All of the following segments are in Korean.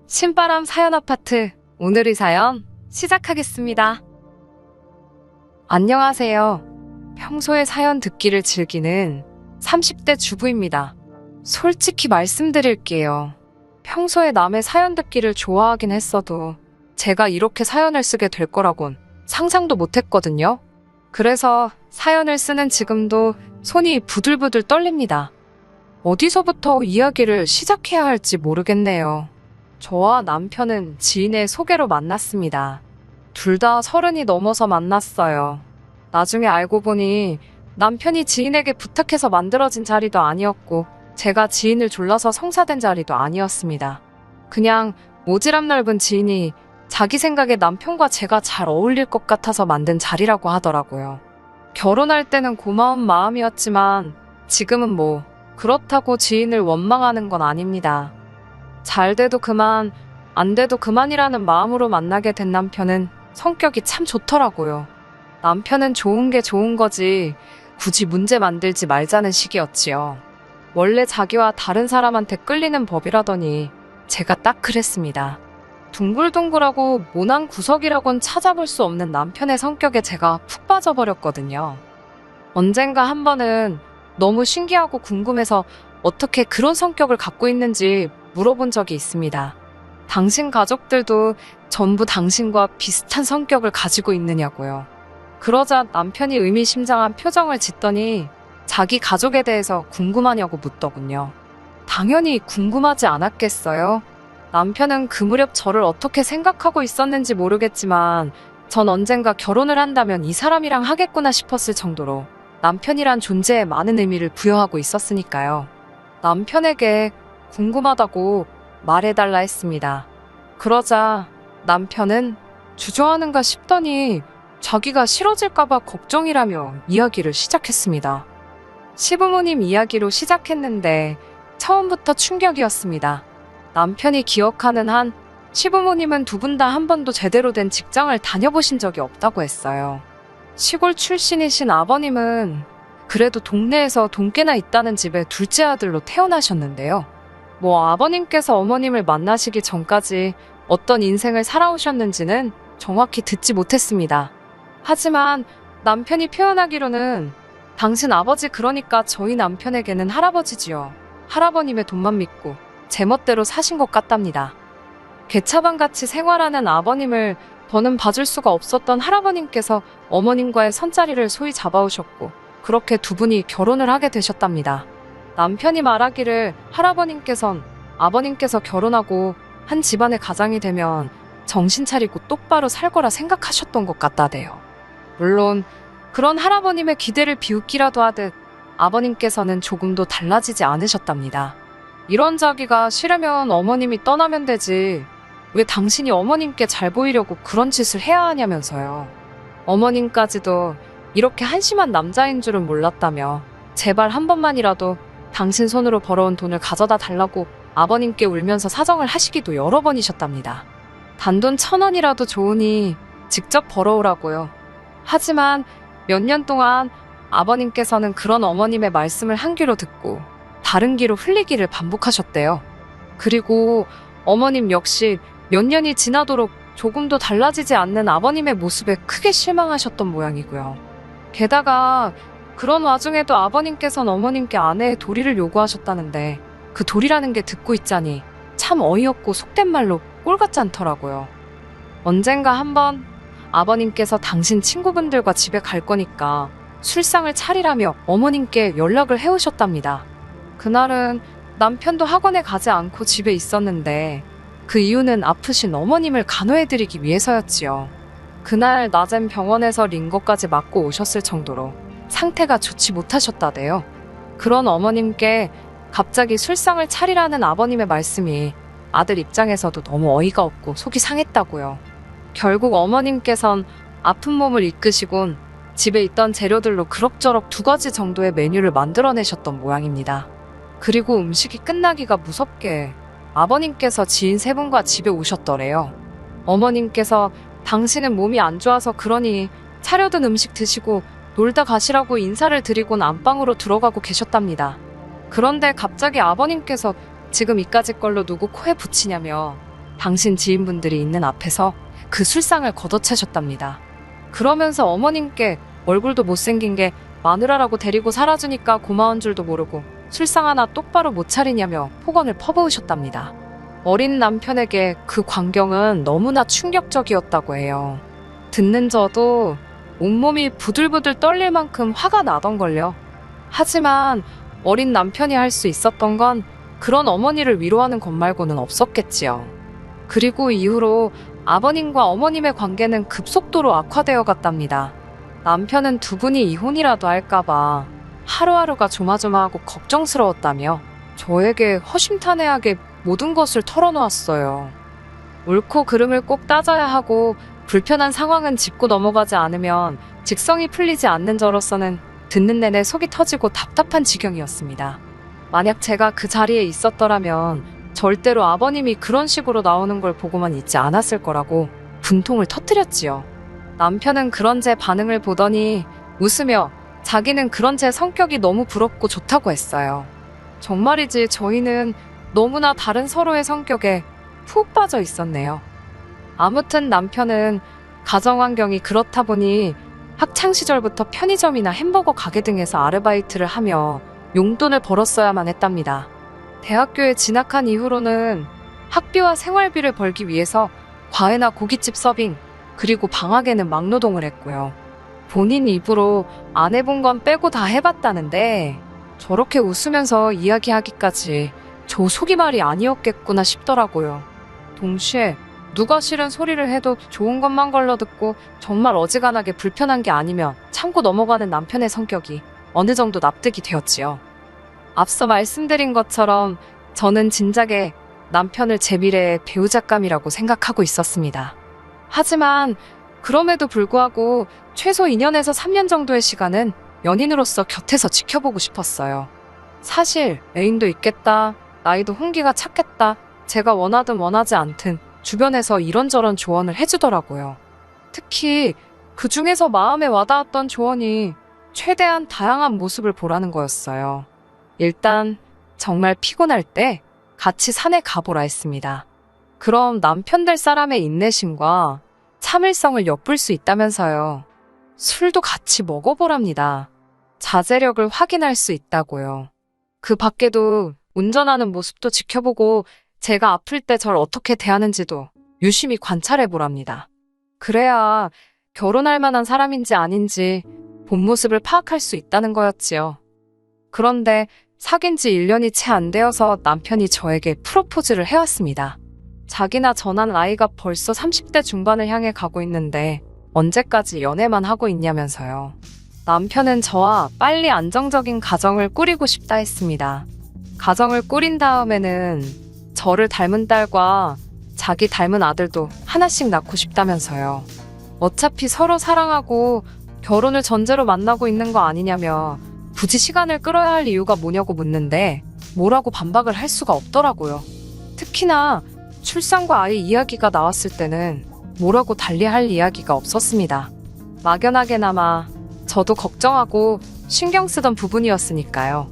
신바람 사연 아파트, 오늘의 사연 시작하겠습니다. 안녕하세요. 평소에 사연 듣기를 즐기는 30대 주부입니다. 솔직히 말씀드릴게요. 평소에 남의 사연 듣기를 좋아하긴 했어도 제가 이렇게 사연을 쓰게 될 거라곤 상상도 못했거든요. 그래서 사연을 쓰는 지금도 손이 부들부들 떨립니다. 어디서부터 이야기를 시작해야 할지 모르겠네요. 저와 남편은 지인의 소개로 만났습니다. 둘 다 30이 넘어서 만났어요. 나중에 알고 보니 남편이 지인에게 부탁해서 만들어진 자리도 아니었고 제가 지인을 졸라서 성사된 자리도 아니었습니다. 그냥 오지랖 넓은 지인이 자기 생각에 남편과 제가 잘 어울릴 것 같아서 만든 자리라고 하더라고요. 결혼할 때는 고마운 마음이었지만 지금은 뭐 그렇다고 지인을 원망하는 건 아닙니다. 잘 돼도 그만, 안 돼도 그만이라는 마음으로 만나게 된 남편은 성격이 참 좋더라고요. 남편은 좋은 게 좋은 거지 굳이 문제 만들지 말자는 식이었지요. 원래 자기와 다른 사람한테 끌리는 법이라더니 제가 딱 그랬습니다. 둥글둥글하고 모난 구석이라곤 찾아볼 수 없는 남편의 성격에 제가 푹 빠져버렸거든요. 언젠가 한 번은 너무 신기하고 궁금해서 어떻게 그런 성격을 갖고 있는지 물어본 적이 있습니다. 당신 가족들도 전부 당신과 비슷한 성격을 가지고 있느냐고요. 그러자 남편이 의미심장한 표정을 짓더니 자기 가족에 대해서 궁금하냐고 묻더군요. 당연히 궁금하지 않았겠어요? 남편은 그 무렵 저를 어떻게 생각하고 있었는지 모르겠지만 전 언젠가 결혼을 한다면 이 사람이랑 하겠구나 싶었을 정도로 남편이란 존재에 많은 의미를 부여하고 있었으니까요. 남편에게 궁금하다고 말해달라 했습니다. 그러자 남편은 주저하는가 싶더니 자기가 싫어질까봐 걱정이라며 이야기를 시작했습니다. 시부모님 이야기로 시작했는데 처음부터 충격이었습니다. 남편이 기억하는 한 시부모님은 두 분 다 한 번도 제대로 된 직장을 다녀보신 적이 없다고 했어요. 시골 출신이신 아버님은 그래도 동네에서 돈깨나 있다는 집의 둘째 아들로 태어나셨는데요. 아버님께서 어머님을 만나시기 전까지 어떤 인생을 살아오셨는지는 정확히 듣지 못했습니다. 하지만 남편이 표현하기로는 당신 아버지 그러니까 저희 남편에게는 할아버지지요. 할아버님의 돈만 믿고 제멋대로 사신 것 같답니다. 개차반같이 생활하는 아버님을 더는 봐줄 수가 없었던 할아버님께서 어머님과의 선자리를 소위 잡아오셨고 그렇게 두 분이 결혼을 하게 되셨답니다. 남편이 말하기를 할아버님께선 아버님께서 결혼하고 한 집안의 가장이 되면 정신 차리고 똑바로 살 거라 생각하셨던 것 같다대요. 물론 그런 할아버님의 기대를 비웃기라도 하듯 아버님께서는 조금도 달라지지 않으셨답니다. 이런 자기가 싫으면 어머님이 떠나면 되지 왜 당신이 어머님께 잘 보이려고 그런 짓을 해야 하냐면서요. 어머님까지도 이렇게 한심한 남자인 줄은 몰랐다며 제발 한 번만이라도 당신 손으로 벌어온 돈을 가져다 달라고 아버님께 울면서 사정을 하시기도 여러 번이셨답니다. 단돈 1,000원이라도 좋으니 직접 벌어오라고요. 하지만 몇 년 동안 아버님께서는 그런 어머님의 말씀을 한 귀로 듣고 다른 귀로 흘리기를 반복하셨대요. 그리고 어머님 역시 몇 년이 지나도록 조금도 달라지지 않는 아버님의 모습에 크게 실망하셨던 모양이고요. 게다가 그런 와중에도 아버님께서는 어머님께 아내의 도리를 요구하셨다는데 그 도리라는 게 듣고 있자니 참 어이없고 속된 말로 꼴 같지 않더라고요. 언젠가 한번 아버님께서 당신 친구분들과 집에 갈 거니까 술상을 차리라며 어머님께 연락을 해오셨답니다. 그날은 남편도 학원에 가지 않고 집에 있었는데 그 이유는 아프신 어머님을 간호해드리기 위해서였지요. 그날 낮엔 병원에서 링거까지 맞고 오셨을 정도로 상태가 좋지 못하셨다대요. 그런 어머님께 갑자기 술상을 차리라는 아버님의 말씀이 아들 입장에서도 너무 어이가 없고 속이 상했다고요. 결국 어머님께선 아픈 몸을 이끄시곤 집에 있던 재료들로 그럭저럭 2가지 정도의 메뉴를 만들어내셨던 모양입니다. 그리고 음식이 끝나기가 무섭게 아버님께서 지인 3분과 집에 오셨더래요. 어머님께서 당신은 몸이 안 좋아서 그러니 차려둔 음식 드시고 놀다 가시라고 인사를 드리곤 안방으로 들어가고 계셨답니다. 그런데 갑자기 아버님께서 지금 이까짓 걸로 누구 코에 붙이냐며 당신 지인분들이 있는 앞에서 그 술상을 걷어채셨답니다. 그러면서 어머님께 얼굴도 못생긴 게 마누라라고 데리고 살아주니까 고마운 줄도 모르고 술상 하나 똑바로 못 차리냐며 폭언을 퍼부으셨답니다. 어린 남편에게 그 광경은 너무나 충격적이었다고 해요. 듣는 저도 온몸이 부들부들 떨릴 만큼 화가 나던걸요. 하지만 어린 남편이 할 수 있었던 건 그런 어머니를 위로하는 것 말고는 없었겠지요. 그리고 이후로 아버님과 어머님의 관계는 급속도로 악화되어 갔답니다. 남편은 두 분이 이혼이라도 할까봐 하루하루가 조마조마하고 걱정스러웠다며 저에게 허심탄회하게 모든 것을 털어놓았어요. 옳고 그름을 꼭 따져야 하고 불편한 상황은 짚고 넘어가지 않으면 직성이 풀리지 않는 저로서는 듣는 내내 속이 터지고 답답한 지경이었습니다. 만약 제가 그 자리에 있었더라면 절대로 아버님이 그런 식으로 나오는 걸 보고만 있지 않았을 거라고 분통을 터뜨렸지요. 남편은 그런 제 반응을 보더니 웃으며 자기는 그런 제 성격이 너무 부럽고 좋다고 했어요. 정말이지 저희는 너무나 다른 서로의 성격에 푹 빠져 있었네요. 아무튼 남편은 가정환경이 그렇다 보니 학창시절부터 편의점이나 햄버거 가게 등에서 아르바이트를 하며 용돈을 벌었어야만 했답니다. 대학교에 진학한 이후로는 학비와 생활비를 벌기 위해서 과외나 고깃집 서빙, 그리고 방학에는 막노동을 했고요. 본인 입으로 안 해본 건 빼고 다 해봤다는데 저렇게 웃으면서 이야기하기까지 저 속이 말이 아니었겠구나 싶더라고요. 동시에 누가 싫은 소리를 해도 좋은 것만 걸러듣고 정말 어지간하게 불편한 게 아니면 참고 넘어가는 남편의 성격이 어느 정도 납득이 되었지요. 앞서 말씀드린 것처럼 저는 진작에 남편을 제 미래의 배우자감이라고 생각하고 있었습니다. 하지만 그럼에도 불구하고 최소 2년에서 3년 정도의 시간은 연인으로서 곁에서 지켜보고 싶었어요. 사실 애인도 있겠다, 나이도 훈기가 찼겠다, 제가 원하든 원하지 않든 주변에서 이런저런 조언을 해주더라고요. 특히 그 중에서 마음에 와닿았던 조언이 최대한 다양한 모습을 보라는 거였어요. 일단 정말 피곤할 때 같이 산에 가보라 했습니다. 그럼 남편 될 사람의 인내심과 참을성을 엿볼 수 있다면서요. 술도 같이 먹어보랍니다. 자제력을 확인할 수 있다고요. 그 밖에도 운전하는 모습도 지켜보고 제가 아플 때 절 어떻게 대하는지도 유심히 관찰해보랍니다. 그래야 결혼할 만한 사람인지 아닌지 본 모습을 파악할 수 있다는 거였지요. 그런데 사귄 지 1년이 채 안 되어서 남편이 저에게 프로포즈를 해왔습니다. 자기나 저나 나이가 벌써 30대 중반을 향해 가고 있는데 언제까지 연애만 하고 있냐면서요. 남편은 저와 빨리 안정적인 가정을 꾸리고 싶다 했습니다. 가정을 꾸린 다음에는 저를 닮은 딸과 자기 닮은 아들도 하나씩 낳고 싶다면서요. 어차피 서로 사랑하고 결혼을 전제로 만나고 있는 거 아니냐며 굳이 시간을 끌어야 할 이유가 뭐냐고 묻는데 뭐라고 반박을 할 수가 없더라고요. 특히나 출산과 아이 이야기가 나왔을 때는 뭐라고 달리할 이야기가 없었습니다. 막연하게나마 저도 걱정하고 신경 쓰던 부분이었으니까요.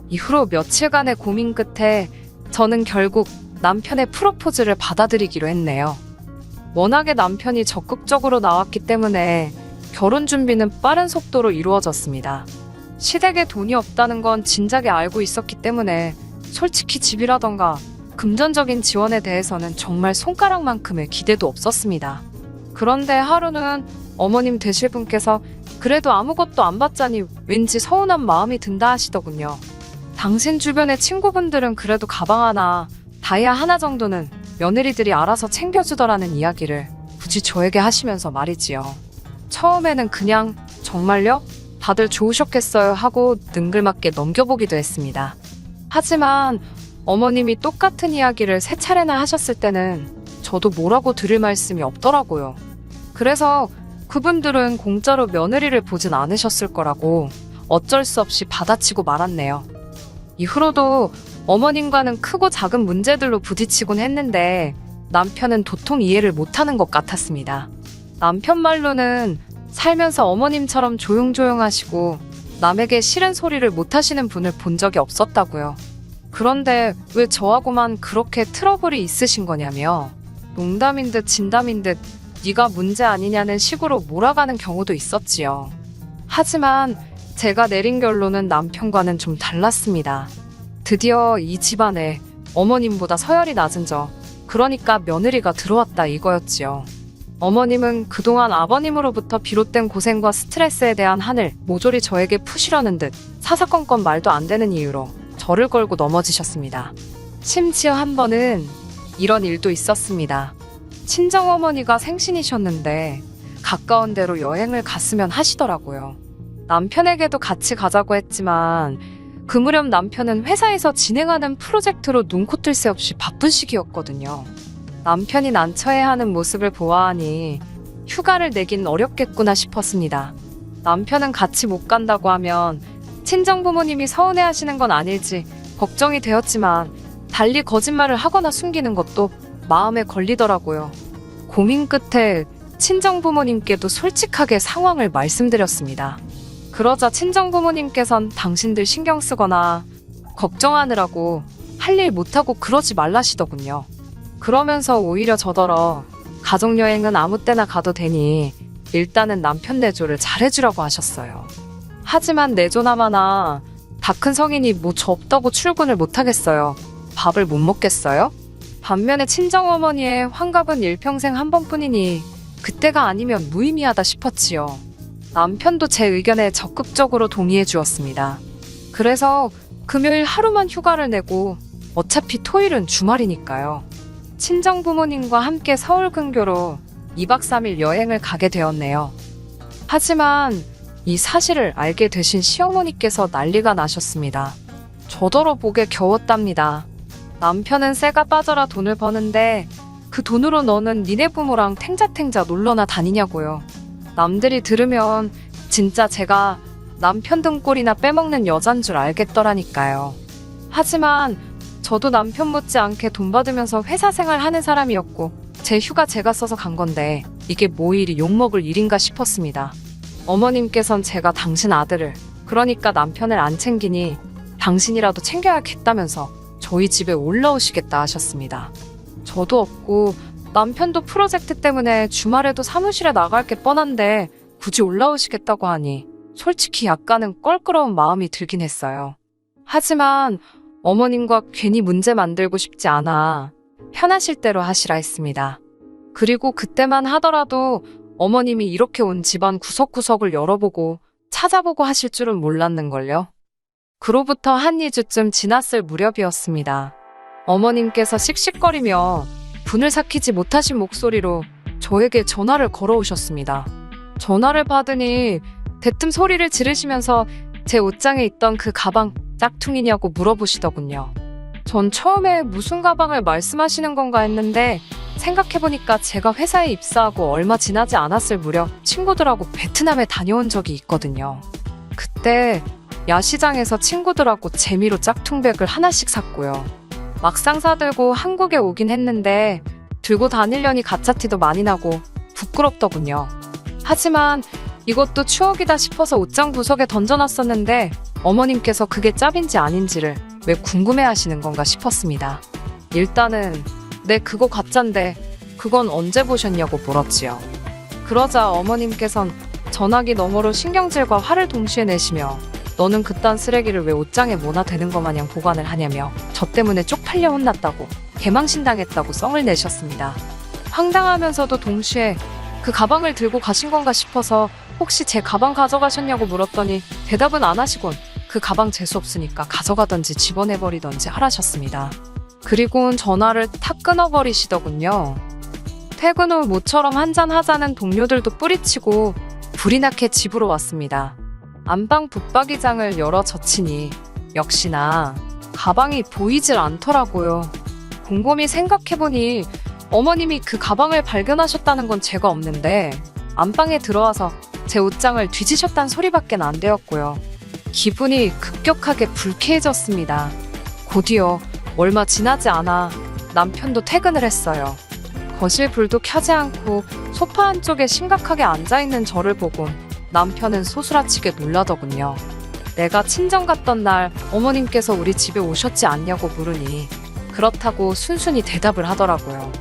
이후로 며칠간의 고민 끝에 저는 결국 남편의 프로포즈를 받아들이기로 했네요. 워낙에 남편이 적극적으로 나왔기 때문에 결혼 준비는 빠른 속도로 이루어졌습니다. 시댁에 돈이 없다는 건 진작에 알고 있었기 때문에 솔직히 집이라던가 금전적인 지원에 대해서는 정말 손가락만큼의 기대도 없었습니다. 그런데 하루는 어머님 되실 분께서 그래도 아무것도 안 받자니 왠지 서운한 마음이 든다 하시더군요. 당신 주변의 친구분들은 그래도 가방 하나, 다이아 하나 정도는 며느리들이 알아서 챙겨주더라는 이야기를 굳이 저에게 하시면서 말이지요. 처음에는 그냥 정말요? 다들 좋으셨겠어요 하고 능글맞게 넘겨보기도 했습니다. 하지만 어머님이 똑같은 이야기를 3차례나 하셨을 때는 저도 뭐라고 드릴 말씀이 없더라고요. 그래서 그분들은 공짜로 며느리를 보진 않으셨을 거라고 어쩔 수 없이 받아치고 말았네요. 이후로도 어머님과는 크고 작은 문제들로 부딪히곤 했는데 남편은 도통 이해를 못하는 것 같았습니다. 남편 말로는 살면서 어머님처럼 조용조용하시고 남에게 싫은 소리를 못하시는 분을 본 적이 없었다고요. 그런데 왜 저하고만 그렇게 트러블이 있으신 거냐며 농담인 듯 진담인 듯 네가 문제 아니냐는 식으로 몰아가는 경우도 있었지요. 하지만 제가 내린 결론은 남편과는 좀 달랐습니다. 드디어 이 집안에 어머님보다 서열이 낮은 그러니까 며느리가 들어왔다 이거였지요. 어머님은 그동안 아버님으로부터 비롯된 고생과 스트레스에 대한 한을 모조리 저에게 푸시려는 듯 사사건건 말도 안 되는 이유로 저를 걸고 넘어지셨습니다. 심지어 한 번은 이런 일도 있었습니다. 친정어머니가 생신이셨는데 가까운 데로 여행을 갔으면 하시더라고요. 남편에게도 같이 가자고 했지만 그 무렵 남편은 회사에서 진행하는 프로젝트로 눈코 뜰 새 없이 바쁜 시기였거든요. 남편이 난처해하는 모습을 보아하니 휴가를 내긴 어렵겠구나 싶었습니다. 남편은 같이 못 간다고 하면 친정부모님이 서운해하시는 건 아닐지 걱정이 되었지만 달리 거짓말을 하거나 숨기는 것도 마음에 걸리더라고요. 고민 끝에 친정부모님께도 솔직하게 상황을 말씀드렸습니다. 그러자 친정부모님께선 당신들 신경 쓰거나 걱정하느라고 할 일 못하고 그러지 말라시더군요. 그러면서 오히려 저더러 가족여행은 아무 때나 가도 되니 일단은 남편 내조를 잘해주라고 하셨어요. 하지만 내조나마나 다 큰 성인이 뭐 저 없다고 출근을 못하겠어요. 밥을 못 먹겠어요? 반면에 친정어머니의 환갑은 일평생 한 번뿐이니 그때가 아니면 무의미하다 싶었지요. 남편도 제 의견에 적극적으로 동의해 주었습니다. 그래서 금요일 하루만 휴가를 내고 어차피 토요일은 주말이니까요. 친정부모님과 함께 서울 근교로 2박 3일 여행을 가게 되었네요. 하지만 이 사실을 알게 되신 시어머니께서 난리가 나셨습니다. 저더러 보게 겨웠답니다. 남편은 쇠가 빠져라 돈을 버는데 그 돈으로 너는 니네 부모랑 탱자탱자 놀러나 다니냐고요. 남들이 들으면 진짜 제가 남편 등골이나 빼먹는 여잔 줄 알겠더라니까요. 하지만 저도 남편 못지않게 돈 받으면서 회사 생활 하는 사람이었고 제 휴가 제가 써서 간 건데 이게 뭐 이리 욕먹을 일인가 싶었습니다. 어머님께선 제가 당신 아들을, 그러니까 남편을 안 챙기니 당신이라도 챙겨야겠다면서 저희 집에 올라오시겠다 하셨습니다. 저도 없고 남편도 프로젝트 때문에 주말에도 사무실에 나갈 게 뻔한데 굳이 올라오시겠다고 하니 솔직히 약간은 껄끄러운 마음이 들긴 했어요. 하지만 어머님과 괜히 문제 만들고 싶지 않아 편하실 대로 하시라 했습니다. 그리고 그때만 하더라도 어머님이 이렇게 온 집안 구석구석을 열어보고 찾아보고 하실 줄은 몰랐는걸요. 그로부터 한 2주쯤 지났을 무렵이었습니다. 어머님께서 씩씩거리며 분을 삭히지 못하신 목소리로 저에게 전화를 걸어오셨습니다. 전화를 받으니 대뜸 소리를 지르시면서 제 옷장에 있던 그 가방 짝퉁이냐고 물어보시더군요. 전 처음에 무슨 가방을 말씀하시는 건가 했는데 생각해보니까 제가 회사에 입사하고 얼마 지나지 않았을 무렵 친구들하고 베트남에 다녀온 적이 있거든요. 그때 야시장에서 친구들하고 재미로 짝퉁백을 하나씩 샀고요. 막상 사들고 한국에 오긴 했는데 들고 다니려니 가짜티도 많이 나고 부끄럽더군요. 하지만 이것도 추억이다 싶어서 옷장 구석에 던져놨었는데 어머님께서 그게 짭인지 아닌지를 왜 궁금해하시는 건가 싶었습니다. 일단은 네 그거 가짠데 그건 언제 보셨냐고 물었지요. 그러자 어머님께선 전화기 너머로 신경질과 화를 동시에 내시며 너는 그딴 쓰레기를 왜 옷장에 모나 되는 것 마냥 보관을 하냐며 저 때문에 쪽팔려 혼났다고 개망신당했다고 썽을 내셨습니다. 황당하면서도 동시에 그 가방을 들고 가신 건가 싶어서 혹시 제 가방 가져가셨냐고 물었더니 대답은 안 하시곤 그 가방 재수 없으니까 가져가던지 집어내버리던지 하라셨습니다. 그리고는 전화를 탁 끊어버리시더군요. 퇴근 후 모처럼 한잔 하자는 동료들도 뿌리치고 불이 나게 집으로 왔습니다. 안방 붙박이장을 열어 젖히니 역시나 가방이 보이질 않더라고요. 곰곰이 생각해보니 어머님이 그 가방을 발견하셨다는 건 죄가 없는데 안방에 들어와서 제 옷장을 뒤지셨단 소리밖엔 안 되었고요. 기분이 급격하게 불쾌해졌습니다. 곧이어 얼마 지나지 않아 남편도 퇴근을 했어요. 거실 불도 켜지 않고 소파 한쪽에 심각하게 앉아있는 저를 보곤 남편은 소스라치게 놀라더군요. 내가 친정 갔던 날 어머님께서 우리 집에 오셨지 않냐고 물으니 그렇다고 순순히 대답을 하더라고요.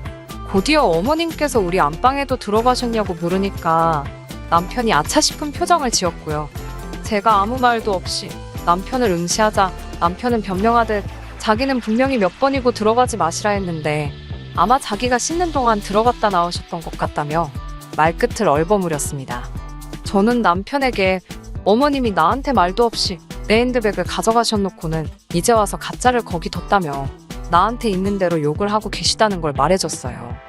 곧이어 어머님께서 우리 안방에도 들어가셨냐고 물으니까 남편이 아차 싶은 표정을 지었고요. 제가 아무 말도 없이 남편을 응시하자 남편은 변명하듯 자기는 분명히 몇 번이고 들어가지 마시라 했는데 아마 자기가 씻는 동안 들어갔다 나오셨던 것 같다며 말끝을 얼버무렸습니다. 저는 남편에게 어머님이 나한테 말도 없이 내 핸드백을 가져가셔놓고는 이제 와서 가짜를 거기 뒀다며 나한테 있는 대로 욕을 하고 계시다는 걸 말해줬어요.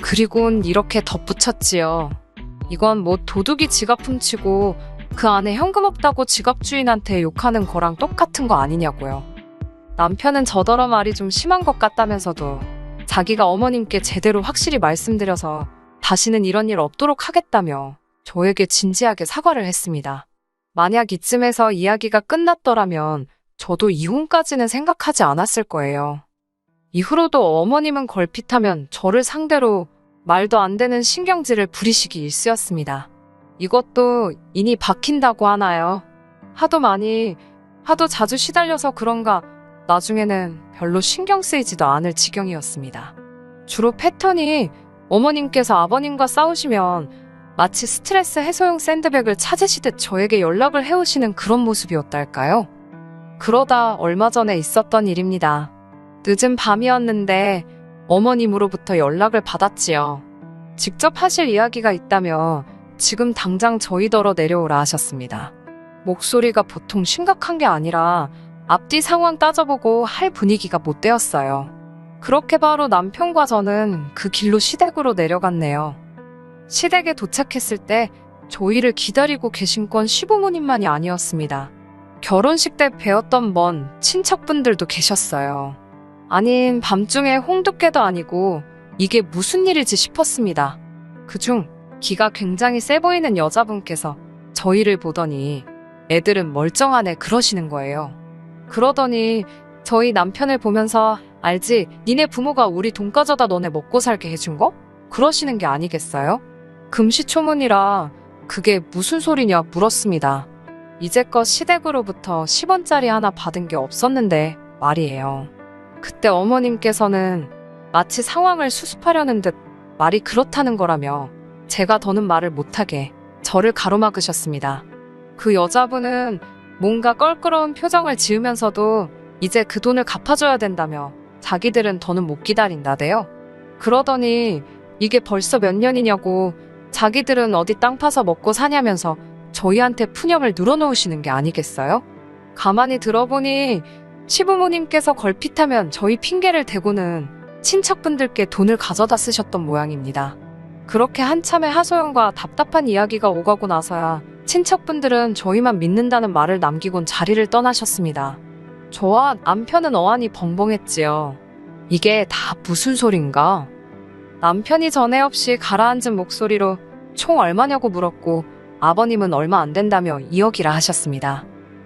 그리곤 이렇게 덧붙였지요. 이건 뭐 도둑이 지갑 훔치고 그 안에 현금 없다고 지갑 주인한테 욕하는 거랑 똑같은 거 아니냐고요. 남편은 저더러 말이 좀 심한 것 같다면서도 자기가 어머님께 제대로 확실히 말씀드려서 다시는 이런 일 없도록 하겠다며 저에게 진지하게 사과를 했습니다. 만약 이쯤에서 이야기가 끝났더라면 저도 이혼까지는 생각하지 않았을 거예요. 이후로도 어머님은 걸핏하면 저를 상대로 말도 안 되는 신경질을 부리시기 일쑤였습니다. 이것도 인이 박힌다고 하나요? 하도 자주 시달려서 그런가 나중에는 별로 신경 쓰이지도 않을 지경이었습니다. 주로 패턴이 어머님께서 아버님과 싸우시면 마치 스트레스 해소용 샌드백을 찾으시듯 저에게 연락을 해오시는 그런 모습이었달까요? 그러다 얼마 전에 있었던 일입니다. 늦은 밤이었는데 어머님으로부터 연락을 받았지요. 직접 하실 이야기가 있다며 지금 당장 저희더러 내려오라 하셨습니다. 목소리가 보통 심각한 게 아니라 앞뒤 상황 따져보고 할 분위기가 못 되었어요. 그렇게 바로 남편과 저는 그 길로 시댁으로 내려갔네요. 시댁에 도착했을 때 저희를 기다리고 계신 건 시부모님만이 아니었습니다. 결혼식 때 뵈었던 먼 친척분들도 계셨어요. 아닌 밤중에 홍두깨도 아니고 이게 무슨 일이지 싶었습니다. 그중 기가 굉장히 세 보이는 여자분께서 저희를 보더니 애들은 멀쩡하네 그러시는 거예요. 그러더니 저희 남편을 보면서 알지? 니네 부모가 우리 돈 가져다 너네 먹고 살게 해준 거? 그러시는 게 아니겠어요? 금시초문이라 그게 무슨 소리냐 물었습니다. 이제껏 시댁으로부터 10원짜리 하나 받은 게 없었는데 말이에요. 그때 어머님께서는 마치 상황을 수습하려는 듯 말이 그렇다는 거라며 제가 더는 말을 못하게 저를 가로막으셨습니다. 그 여자분은 뭔가 껄끄러운 표정을 지으면서도 이제 그 돈을 갚아줘야 된다며 자기들은 더는 못 기다린다대요. 그러더니 이게 벌써 몇 년이냐고 자기들은 어디 땅 파서 먹고 사냐면서 저희한테 푸념을 늘어놓으시는 게 아니겠어요? 가만히 들어보니 시부모님께서 걸핏하면 저희 핑계를 대고는 친척분들께 돈을 가져다 쓰셨던 모양입니다. 그렇게 한참의 하소연과 답답한 이야기가 오가고 나서야 친척분들은 저희만 믿는다는 말을 남기곤 자리를 떠나셨습니다. 저와 남편은 어안이 벙벙했지요. 이게 다 무슨 소린가? 남편이 전에 없이 가라앉은 목소리로 총 얼마냐고 물었고 아버님은 얼마 안 된다며 2억이라 하셨습니다.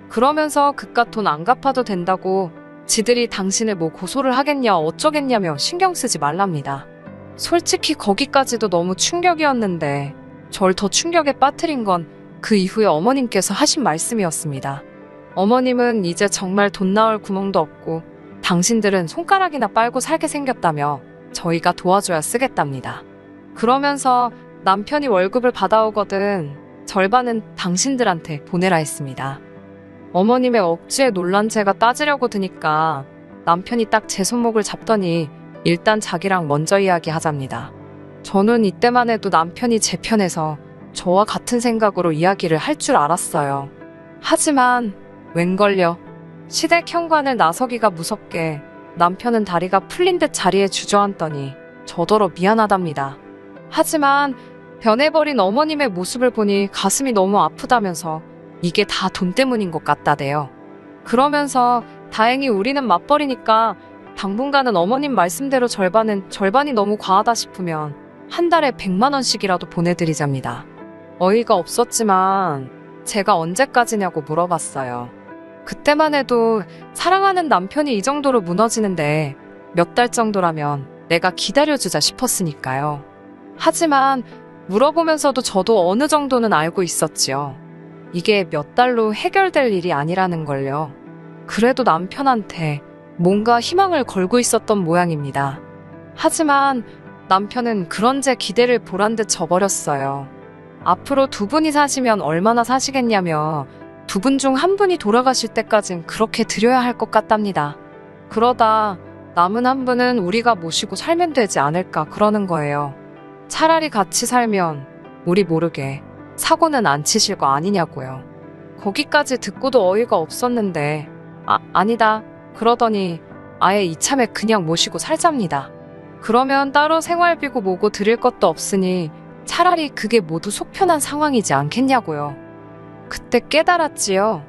그러면서 그깟 돈 안 갚아도 된다고 지들이 당신을 뭐 고소를 하겠냐 어쩌겠냐며 신경 쓰지 말랍니다. 솔직히 거기까지도 너무 충격이었는데 절 더 충격에 빠뜨린 건 그 이후에 어머님께서 하신 말씀이었습니다. 어머님은 이제 정말 돈 나올 구멍도 없고 당신들은 손가락이나 빨고 살게 생겼다며 저희가 도와줘야 쓰겠답니다. 그러면서 남편이 월급을 받아오거든 절반은 당신들한테 보내라 했습니다. 어머님의 억지에 놀란 제가 따지려고 드니까 남편이 딱 제 손목을 잡더니 일단 자기랑 먼저 이야기하잡니다. 저는 이때만 해도 남편이 제 편에서 저와 같은 생각으로 이야기를 할 줄 알았어요. 하지만 웬걸요. 시댁 현관을 나서기가 무섭게 남편은 다리가 풀린 듯 자리에 주저앉더니 저더러 미안하답니다. 하지만 변해버린 어머님의 모습을 보니 가슴이 너무 아프다면서 이게 다 돈 때문인 것 같다대요. 그러면서 다행히 우리는 맞벌이니까 당분간은 어머님 말씀대로 절반이 너무 과하다 싶으면 한 달에 100만 원씩이라도 보내드리잡니다. 어이가 없었지만 제가 언제까지냐고 물어봤어요. 그때만 해도 사랑하는 남편이 이 정도로 무너지는데 몇 달 정도라면 내가 기다려주자 싶었으니까요. 하지만 물어보면서도 저도 어느 정도는 알고 있었지요. 이게 몇 달로 해결될 일이 아니라는 걸요. 그래도 남편한테 뭔가 희망을 걸고 있었던 모양입니다. 하지만 남편은 그런 제 기대를 보란 듯 져버렸어요. 앞으로 두 분이 사시면 얼마나 사시겠냐며 두 분 중 한 분이 돌아가실 때까진 그렇게 드려야 할 것 같답니다. 그러다 남은 한 분은 우리가 모시고 살면 되지 않을까 그러는 거예요. 차라리 같이 살면 우리 모르게 사고는 안 치실 거 아니냐고요. 거기까지 듣고도 어이가 없었는데 아니다 그러더니 아예 이참에 그냥 모시고 살잡니다. 그러면 따로 생활비고 뭐고 드릴 것도 없으니 차라리 그게 모두 속편한 상황이지 않겠냐고요. 그때 깨달았지요.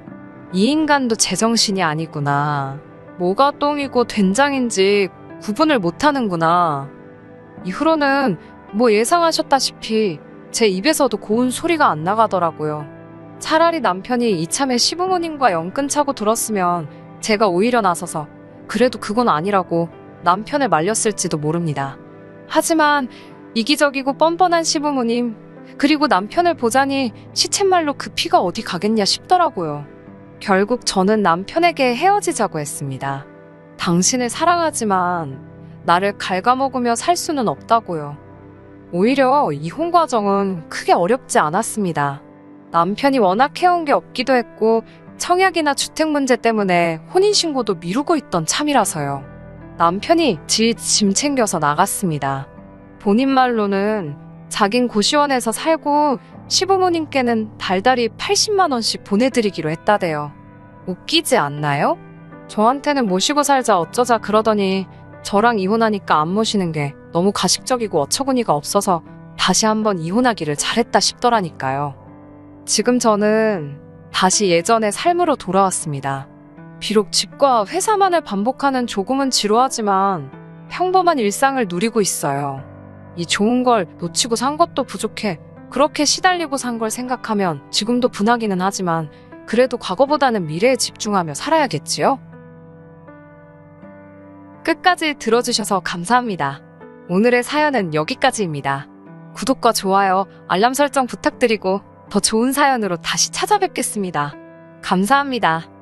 이 인간도 제정신이 아니구나. 뭐가 똥이고 된장인지 구분을 못하는구나. 이후로는 뭐 예상하셨다시피 제 입에서도 고운 소리가 안 나가더라고요. 차라리 남편이 이참에 시부모님과 연 끊자고 들었으면 제가 오히려 나서서 그래도 그건 아니라고 남편을 말렸을지도 모릅니다. 하지만 이기적이고 뻔뻔한 시부모님 그리고 남편을 보자니 시쳇말로 그 피가 어디 가겠냐 싶더라고요. 결국 저는 남편에게 헤어지자고 했습니다. 당신을 사랑하지만 나를 갉아먹으며 살 수는 없다고요. 오히려 이혼 과정은 크게 어렵지 않았습니다. 남편이 워낙 해온 게 없기도 했고 청약이나 주택 문제 때문에 혼인신고도 미루고 있던 참이라서요. 남편이 짐 챙겨서 나갔습니다. 본인 말로는 자긴 고시원에서 살고 시부모님께는 달달이 80만 원씩 보내드리기로 했다대요. 웃기지 않나요? 저한테는 모시고 살자 어쩌자 그러더니 저랑 이혼하니까 안 모시는 게 너무 가식적이고 어처구니가 없어서 다시 한번 이혼하기를 잘했다 싶더라니까요. 지금 저는 다시 예전의 삶으로 돌아왔습니다. 비록 집과 회사만을 반복하는 조금은 지루하지만 평범한 일상을 누리고 있어요. 이 좋은 걸 놓치고 산 것도 부족해 그렇게 시달리고 산 걸 생각하면 지금도 분하기는 하지만 그래도 과거보다는 미래에 집중하며 살아야겠지요? 끝까지 들어주셔서 감사합니다. 오늘의 사연은 여기까지입니다. 구독과 좋아요, 알람 설정 부탁드리고 더 좋은 사연으로 다시 찾아뵙겠습니다. 감사합니다.